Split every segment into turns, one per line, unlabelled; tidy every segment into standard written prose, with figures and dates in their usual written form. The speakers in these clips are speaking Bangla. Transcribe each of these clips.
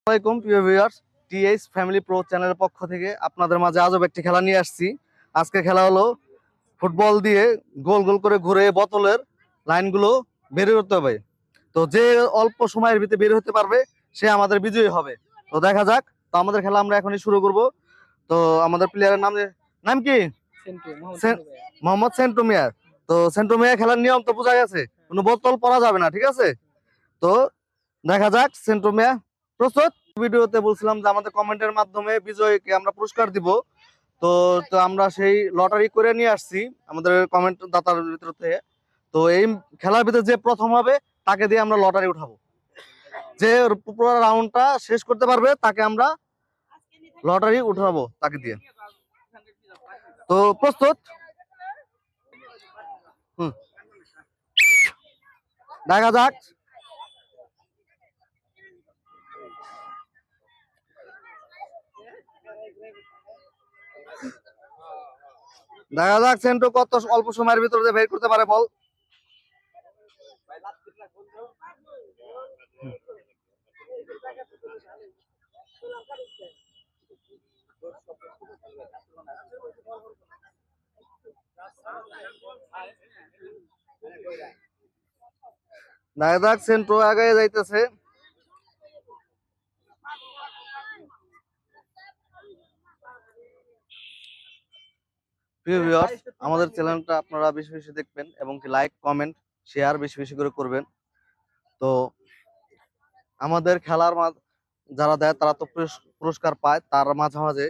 আসসালামাইকুম প্রিয় ভিউয়ার্স, টিএইচ ফ্যামিলি প্রো চ্যানেলের পক্ষ থেকে আপনাদের মাঝে আজব একটি খেলা নিয়ে আসছি। আজকে খেলা হলো ফুটবল দিয়ে গোল গোল করে ঘুরে বোতলের লাইনগুলো বের করতে হবে। তো যে অল্প সময়ের ভিতরে বের হতে পারবে সে আমাদের বিজয়ী হবে। তো দেখা যাক। তো আমাদের খেলা আমরা এখনই শুরু করব। তো আমাদের প্লেয়ারের নাম নাম কি? মোহাম্মদ সেন্টু মিয়া। তো সেন্টু মিয়া খেলার নিয়ম তো বোঝা গেছে, কোনো বোতল পরা যাবে না, ঠিক আছে? তো দেখা যাক। সেন্টু মিয়া প্রস্তুত? ভিডিওতে বলছিলাম যে আমাদের কমেন্টের মাধ্যমে বিজয়ীকে আমরা পুরস্কার দিব। তো তো আমরা সেই লটারি করে নিয়ে আসছি আমাদের কমেন্ট দাতার ভিতর থেকে। তো এই খেলার ভিতরে যে প্রথম হবে তাকে দিয়ে আমরা লটারি উঠাবো। যে পুরো রাউন্ডটা শেষ করতে পারবে তাকে আমরা লটারি উঠাবো তাকে দিয়ে। তো প্রস্তুত? দেখা যাক। দেখা যাক সেন্টু কত অল্প সময়ের ভিতরে বের করতে পারে বল। দেখা যাক সেন্টু আগে যাইতেছে। প্রিয় ভিউয়ার্স, আমাদের চ্যানেলটা আপনারা বেশি বেশি দেখবেন এবং কি লাইক কমেন্ট শেয়ার বেশি বেশি করে করবেন। তো আমাদের খেলার যারা দেয় তারা তো পুরস্কার পায়, তার মাঝে মাঝে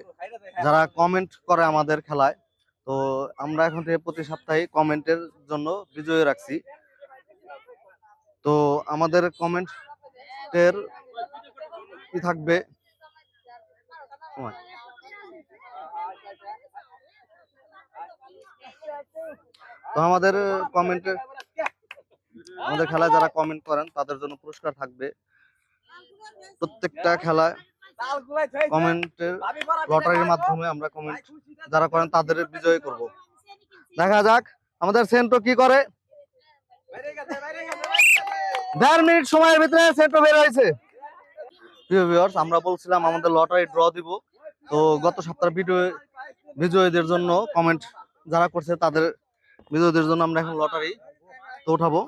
যারা কমেন্ট করে আমাদের খেলায়, তো আমরা এখন থেকে প্রতি সপ্তাহে কমেন্টের জন্য বিজয়ী রাখছি। তো আমাদের কমেন্টের কি থাকবে, তো আমাদের কমেন্টের আমাদের খেলায় যারা কমেন্ট করেন তাদের জন্য পুরস্কার থাকবে। প্রত্যেকটা খেলায় কমেন্টের লটারির মাধ্যমে আমরা কমেন্ট যারা করেন তাদের বিজয়ী করব। দেখা যাক আমাদের সেন্টো কি করে। 1.5 মিনিট সময়ের ভিতরে সেন্টো বের হয়েছে। প্রিয় ভিউয়ার্স, আমরা বলছিলাম আমাদের লটারি ড্র দিব। তো গত সপ্তাহের বিজয়ীদের জন্য কমেন্ট যারা করছে তাদের বিজয়ীদের জন্য আমরা এখন লটারি তো উঠাবো।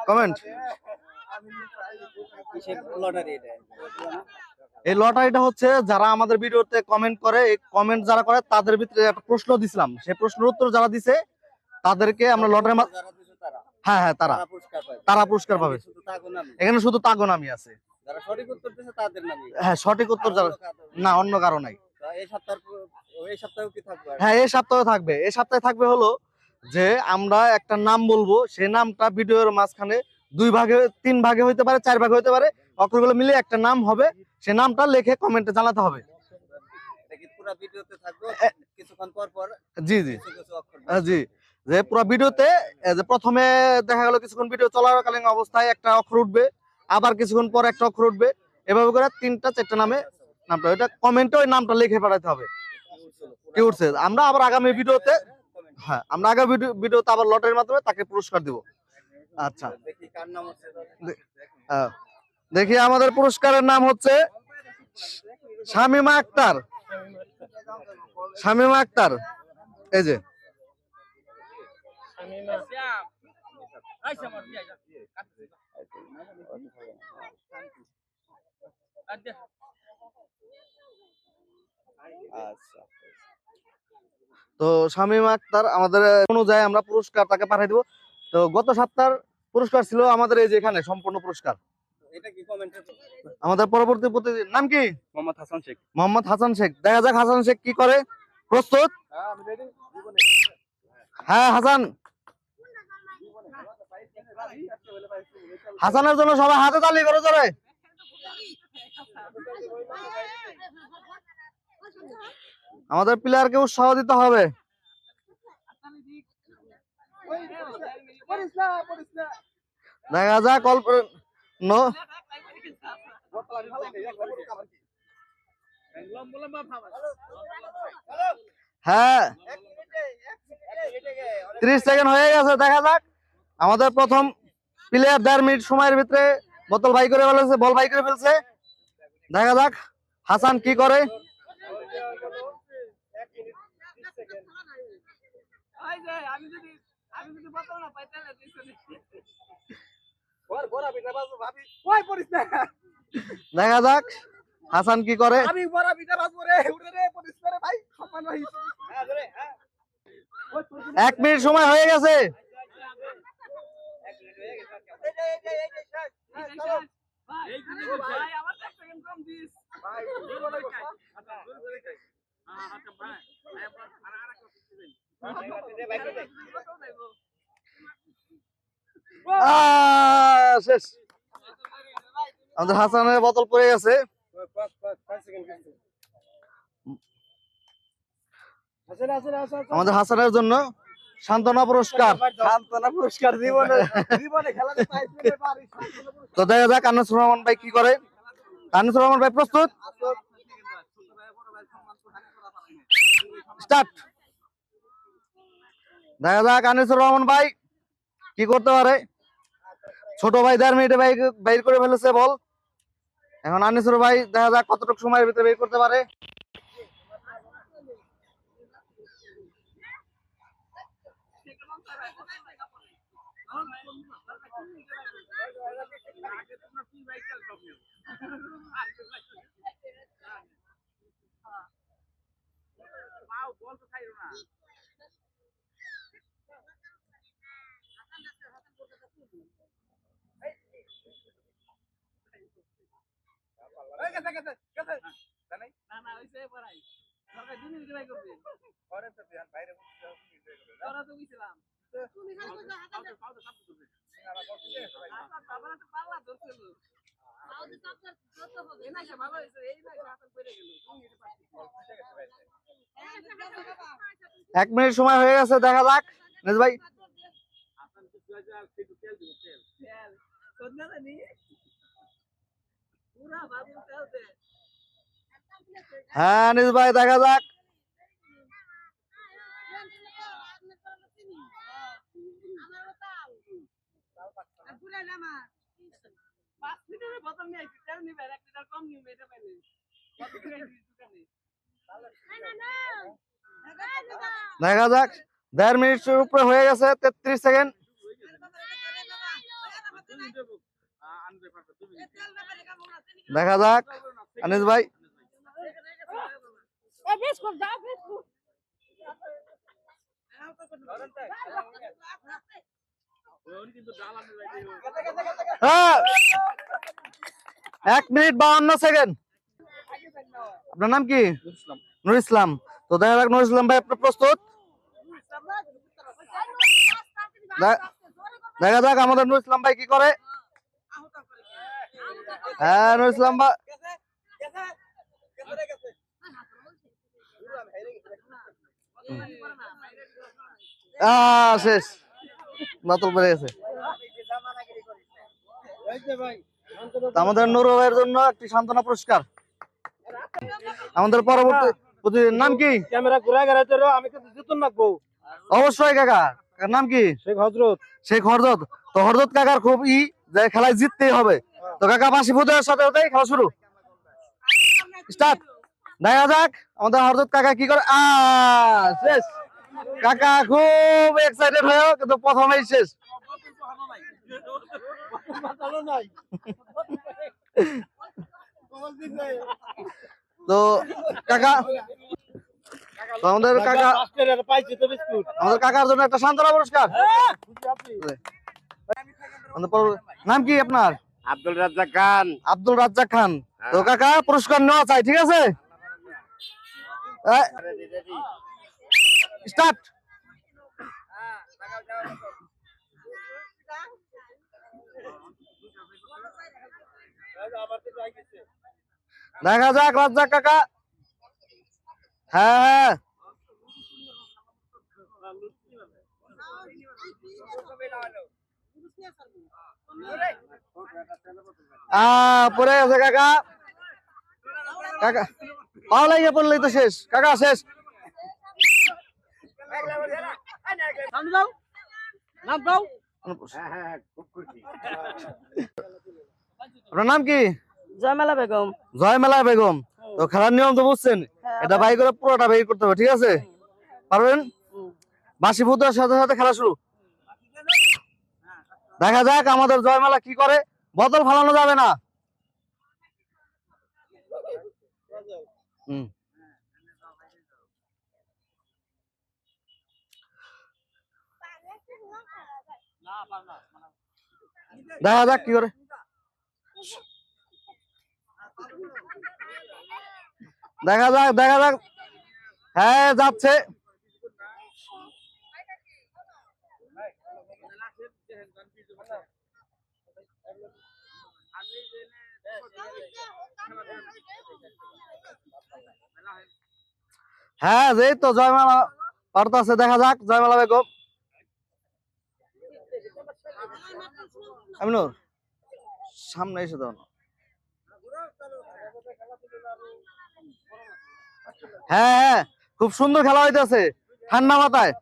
কমেন্ট এই লটারিটা হচ্ছে যারা আমাদের ভিডিওতে কমেন্ট করে, এই কমেন্ট যারা করে তাদের ভিতরে একটা প্রশ্ন দিছিলাম, সেই প্রশ্নের উত্তর যারা দিছে তাদেরকে আমরা লটারি, হ্যাঁ হ্যাঁ তারা পুরস্কার পাবে। এখানে শুধু তাগো নামই আছে। হ্যাঁ সঠিক উত্তর যারা, না অন্য কারো নাই। হ্যাঁ এই সপ্তাহে থাকবে। এই সপ্তাহে থাকবে হলো যে আমরা একটা নাম বলবো, সেই নামটা ভিডিওর মাঝখানে 2 ভাগে 3 ভাগে হইতে পারে, 4 ভাগে হইতে পারে, অক্ষরগুলো মিলে একটা নাম হবে। সে নামটা লিখে কমেন্টে জানাতে হবে। জি জি জি, যে পুরো ভিডিওতে যে প্রথমে দেখা গেল কিছুক্ষণ ভিডিও চলাকালীন অবস্থায় একটা অক্ষর উঠবে, আবার কিছুক্ষণ পর একটা অক্ষর উঠবে, এভাবে করে 3টা 4টা নামে নামটা, ওইটা কমেন্টে ওই নামটা লিখে পাঠাতে হবে কি উঠছে। আমরা আবার আগামী ভিডিওতে, হ্যাঁ আমরা আগামী ভিডিওতে আবার লটারির মাধ্যমে তাকে পুরস্কার দিব। আচ্ছা দেখি আমাদের পুরস্কারের নাম হচ্ছে শামিমা আক্তার। শামিমা আক্তার, এই যে তো শামিমা আক্তার আমাদের অনুযায়ী আমরা পুরস্কার তাকে পাঠিয়ে দিব। তো গত সপ্তাহের পুরস্কার ছিল আমাদের এই যে এখানে সম্পূর্ণ পুরস্কার। আমাদের পরবর্তী প্রতিনিধির নাম কি? মোহাম্মদ হাসান শেখ। মোহাম্মদ হাসান শেখ। দেখা যাক হাসান শেখ কি করে। প্রস্তুত? হ্যাঁ হাসান। হাসানের জন্য সবাই হাতে তালি করো জোরে। আমাদের প্লেয়ারকে উৎসাহ দিতে হবে। দেখা যাক অল্প হ্যাঁ 30 সেকেন্ড হয়ে গেছে। দেখা যাক আমাদের প্রথম প্লেয়ার 1.5 মিনিট সময়ের ভিতরে বোতল বাই করে ফেলেছে, বল বাই করে ফেলছে। দেখা যাক হাসান কি করে। দেখা যাক হাসান কি করে। 1 মিনিট সময় হয়ে গেছে। শেষ। আমাদের হাসানের বোতল পড়ে গেছে। আমাদের হাসানের জন্য সান্ত্বনা পুরস্কার। তো দেখা যাক আনিসুর রহমান ভাই কি করে। আনিসুর রহমান ভাই প্রস্তুত? স্টার্ট। দেখা যাক আনিসুর রহমান ভাই কি করতে পারে। ছোট ভাই 1.5 মিনিটে বাইর করে ফেলেছে বল। এখন আনিসুর ভাই দেখা যাক কতটুকু সময়ের ভিতরে বের করতে পারে। এক মিনিট সময় হয়ে গেছে। দেখা যাক নিজ ভাই। হ্যাঁ নিজ ভাই দেখা যাক। দেখা যাক 1.5 মিনিটের উপরে হয়ে গেছে। 33 সেকেন্ড। দেখা যাক আনিস ভাই। হ্যাঁ 1 মিনিট 52 সেকেন্ড। আপনার নাম কি? নুর ইসলাম। তো দেখা যাক নুর ইসলাম ভাই আপনার প্রস্তুত? দেখা যাক আমাদের নুর ইসলাম ভাই কি করে। হ্যাঁ নুর ইসলাম ভাই শেষ। বোতল পড়ে গেছে। আমাদের নুর ভাইয়ের জন্য একটি সান্ত্বনা পুরস্কার। আমাদের পরবর্তী প্রতিনিধির নাম কি? ক্যামেরা ঘুরে গেছে, আমি তো জিতুন রাখবো অবশ্যই। কাকা কার নাম কি? শেখ হযরত। শেখ হযরত। তো হযরত কাকার খুব যে খেলায় জিততেই হবে। তো কাকা বাঁশি ফুটানোর সাথে সাথে খেলা শুরু। স্টার্ট। দেখা যাক আমাদের হযরত কাকা কি করে। শেষ। কাকা খুব এক্সাইটেড হয়ে কিন্তু প্রথমেই শেষ। তো কাকা আমাদের কাকার জন্য একটা সান্ত্বনা পুরস্কার। নাম কি আপনার?
আব্দুল রাজ্জাক খান।
আব্দুল রাজ্জাক খান। তো কাকা পুরস্কার নেওয়া চাই, ঠিক আছে? স্টার্ট। দেখা যাক রাজ্জাক কাকা। হ্যাঁ পড়ে গেছে কাকা। কাকা পাও লাগিয়ে পড়লেই তো শেষ। কাকা শেষ। আপনার নাম কি?
জয়মালা বেগম।
জয়মেলা বেগম। তো খেলার নিয়ম তো বুঝছেন, এটা বাই করে পুরোটা বাই করতে হবে, ঠিক আছে? পারবেন? বাঁশি ফুটার সাথে সাথে খেলা শুরু। দেখা যাক আমাদের জয়মেলা কি করে। বোতল ফালানো যাবে না। হুম, দেখা যাক কি করে। দেখা যাক, দেখা যাক। হ্যাঁ, যাচ্ছে। হ্যাঁ, এই তো জয়মালা পারতাছে, দেখা যাক জয়মালা বেগম। আমিনুর সামনে এসে দাও না। হ্যাঁ হ্যাঁ, খুব সুন্দর খেলা হইতেছে, ঠান্ডা মাথায়,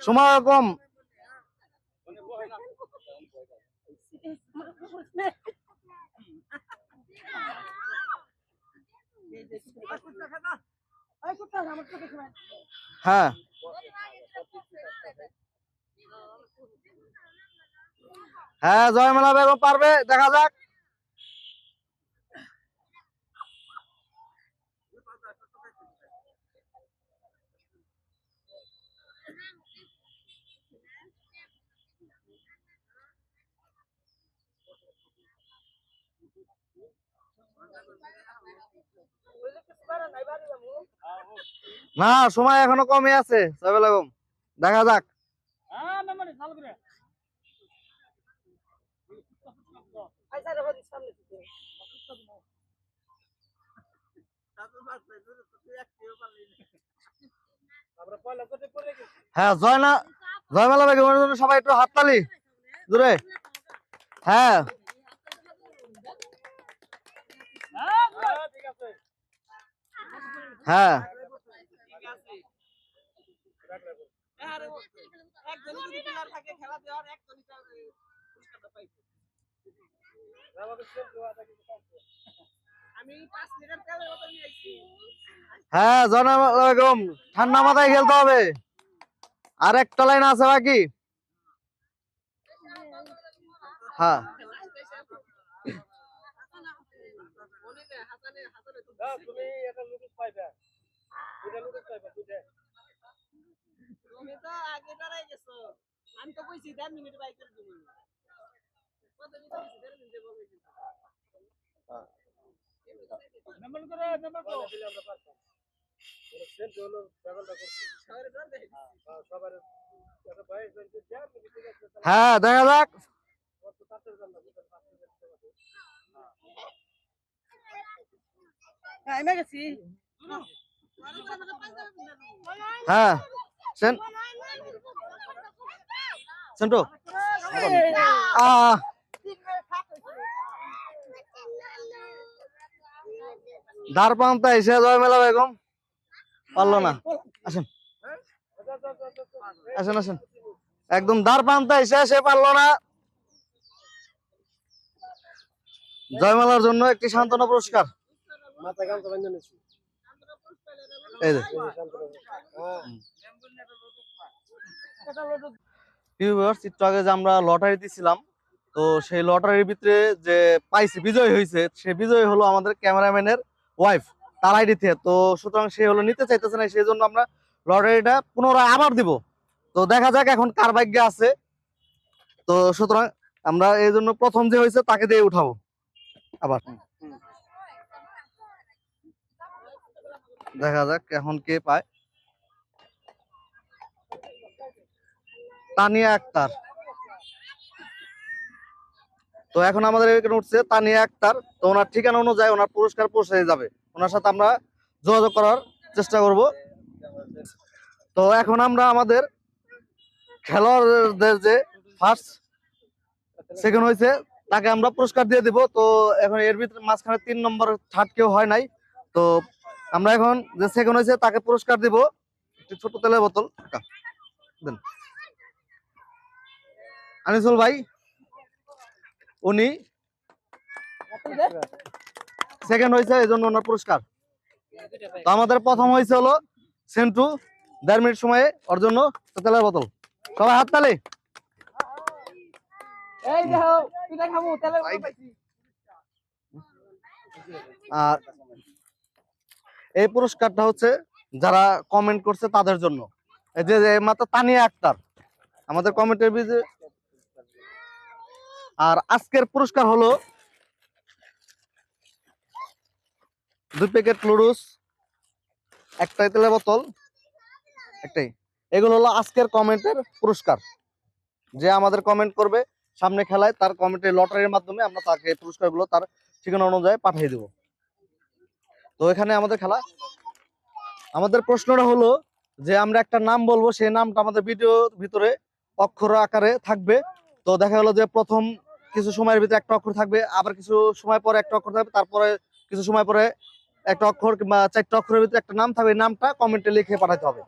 সময় কম। হ্যাঁ হ্যাঁ, জয়মালা বেগম পারবে, দেখা যাক। না, সময় এখনো কমই আছে জয়মালা বেগম, দেখা যাক। হ্যাঁ, জয়মালা বেগমের জন্য সবাই একটু হাততালি দূরে। হ্যাঁ হ্যাঁ, হ্যাঁ জয়মালা বেগম, ঠান্ডা মাথায় খেলতে হবে। আর একটা লাইন আছে বাকি। হ্যাঁ হ্যাঁ, দেখা যাক। হ্যাঁ সেন্টু দ্বার প্রান্তে এসে জয়মালা বেগম পারলো না। আসেন আসেন আসেন, একদম দ্বার প্রান্তে এসে সে পারলো না। জয়মালার জন্য একটি সান্ত্বনা পুরস্কার। এই যে ভিউয়ার্স, একটু আগে যে আমরা লটারি দিছিলাম, তো সেই লটারির ভিতরে যে পাইছে বিজয় হয়েছে, সে বিজয় হলো আমাদের ক্যামেরাম্যানের ওয়াইফ, তার আইডি থেকে। তো সুতরাং সে হলো নিতে চাইতেছে না, সেই জন্য আমরা লটারিটা পুনরায় আবার দিব। তো দেখা যাক এখন কার ভাগ্যে আছে। তো সুতরাং আমরা এই জন্য প্রথম যে হয়েছে তাকে দিয়ে উঠাবো আবার। দেখা যাক এখন কে পায়। তানিয়া আক্তার। তো এখন আমাদের এখানে উঠছে তানিয়া আক্তার। তো ওনার ঠিকানা অনুযায়ী ওনার পুরস্কার পৌঁছে যাবে, ওনার সাথে আমরা যোগাযোগ করার চেষ্টা করব। তো এখন আমরা আমাদের খেলোয়াড়দের যে ফার্স্ট সেকেন্ড হয়েছে তাকে আমরা পুরস্কার দিয়ে দিব। তো এখন এর ভিতরে মাঝখানে 3 নম্বর থার্ড কেউ হয় নাই। তো আমরা এখন যে সেকেন্ড হয়েছে তাকে পুরস্কার দিব। একটি ছোট তেলের বোতল দেন আনিসুল ভাই, উনি সেকেন্ড হয়েছে, এই জন্য ওনার পুরস্কার। তো আমাদের প্রথম হয়েছে হলো সেন্টু, 1.5 মিনিট সময়ে ওর জন্য তেলের বোতল। সবাই হাত তালি। আর এই পুরস্কারটা হচ্ছে যারা কমেন্ট করছে তাদের জন্য। এই যে মাত্র তানিয়া আক্তার আমাদের কমেন্টের ভিতরে। আর আজকের পুরস্কার হলো 2 প্যাকেট লুডুস, একটাই তেলের বোতল, একটাই। এগুলো হলো আজকের কমেন্টের পুরস্কার। যে আমাদের কমেন্ট করবে সামনে খেলায়, তার কমেন্টের লটারির মাধ্যমে আমরা তাকে পুরস্কারগুলো তার ঠিকানা অনুযায়ী পাঠিয়ে দেব। তো এখানে আমাদের খেলা, আমাদের প্রশ্নটা হলো যে আমরা একটা নাম বলবো, সেই নামটা আমাদের ভিডিওর ভিতরে অক্ষর আকারে থাকবে। তো দেখা গেলো যে প্রথম কিছু সময়ের ভিতরে একটা অক্ষর থাকবে, আবার কিছু সময় পরে একটা অক্ষর থাকবে, তারপরে কিছু সময় পরে একটা অক্ষর কিংবা 4টা অক্ষরের ভিতরে একটা নাম থাকবে। এই নামটা কমেন্টে লিখে পাঠাতে হবে।